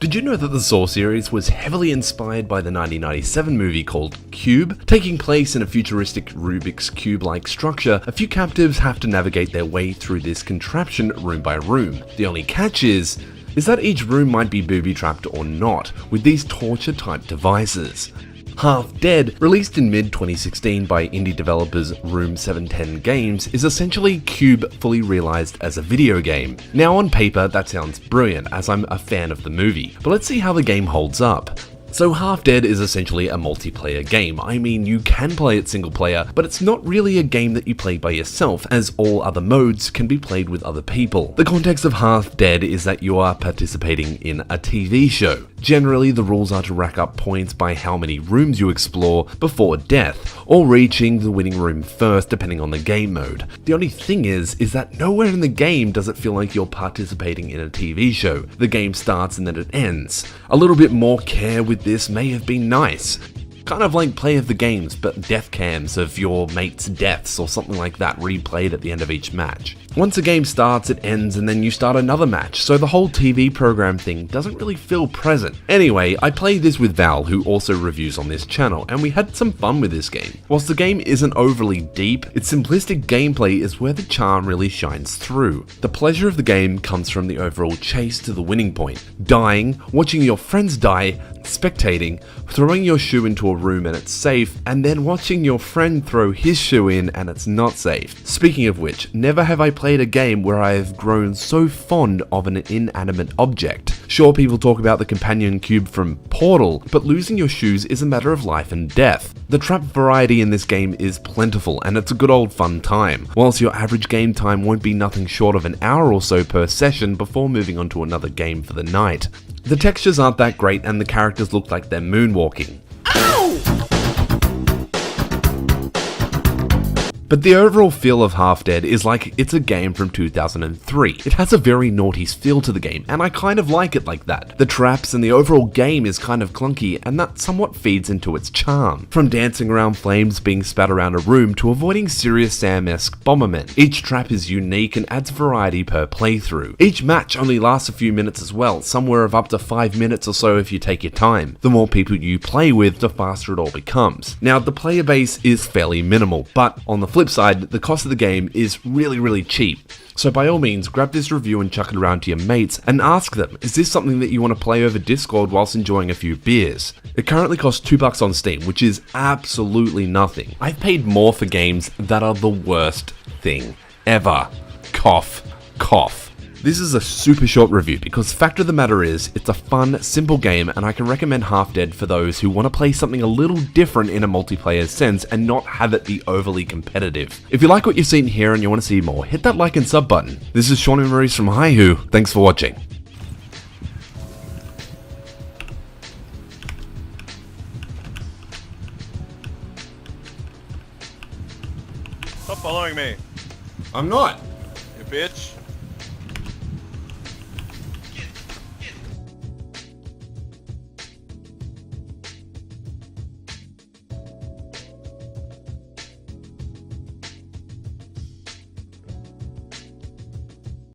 Did you know that the Saw series was heavily inspired by the 1997 movie called Cube? Taking place in a futuristic Rubik's Cube-like structure, a few captives have to navigate their way through this contraption room by room. The only catch is that each room might be booby-trapped or not, with these torture-type devices. Half Dead, released in mid-2016 by indie developers Room 710 Games, is essentially Cube fully realized as a video game. Now on paper, that sounds brilliant, as I'm a fan of the movie, but let's see how the game holds up. So Half Dead is essentially a multiplayer game. I mean, you can play it single player, but it's not really a game that you play by yourself, as all other modes can be played with other people. The context of Half Dead is that you are participating in a TV show. Generally, the rules are to rack up points by how many rooms you explore before death, or reaching the winning room first depending on the game mode. The only thing is that nowhere in the game does it feel like you're participating in a TV show. The game starts and then it ends. A little bit more care with this may have been nice. Kind of like Play of the Games, but death cams of your mates' deaths or something like that replayed at the end of each match. Once a game starts, it ends, and then you start another match, so the whole TV program thing doesn't really feel present. Anyway, I played this with Val, who also reviews on this channel, and we had some fun with this game. Whilst the game isn't overly deep, its simplistic gameplay is where the charm really shines through. The pleasure of the game comes from the overall chase to the winning point. Dying, watching your friends die, spectating, throwing your shoe into a room and it's safe, and then watching your friend throw his shoe in and it's not safe. Speaking of which, never have I played a game where I have grown so fond of an inanimate object. Sure, people talk about the companion cube from Portal, but losing your shoes is a matter of life and death. The trap variety in this game is plentiful, and it's a good old fun time, whilst your average game time won't be nothing short of an hour or so per session before moving on to another game for the night. The textures aren't that great and the characters look like they're moonwalking. But the overall feel of Half Dead is like it's a game from 2003. It has a very noughties feel to the game, and I kind of like it like that. The traps and the overall game is kind of clunky, and that somewhat feeds into its charm. From dancing around flames being spat around a room to avoiding Serious Sam-esque bombermen. Each trap is unique and adds variety per playthrough. Each match only lasts a few minutes as well, somewhere of up to 5 minutes or so if you take your time. The more people you play with, the faster it all becomes. Now, the player base is fairly minimal, but on the flip side, the cost of the game is really cheap. So by all means, grab this review and chuck it around to your mates and ask them, is this something that you want to play over Discord whilst enjoying a few beers? It currently costs $2 on Steam, which is absolutely nothing. I've paid more for games that are the worst thing ever. Cough, cough. This is a super short review because the fact of the matter is, it's a fun, simple game and I can recommend Half Dead for those who want to play something a little different in a multiplayer sense and not have it be overly competitive. If you like what you've seen here and you want to see more, hit that like and sub button. This is Sean and Maurice from Hihu. Thanks for watching. Stop following me, I'm not. you bitch.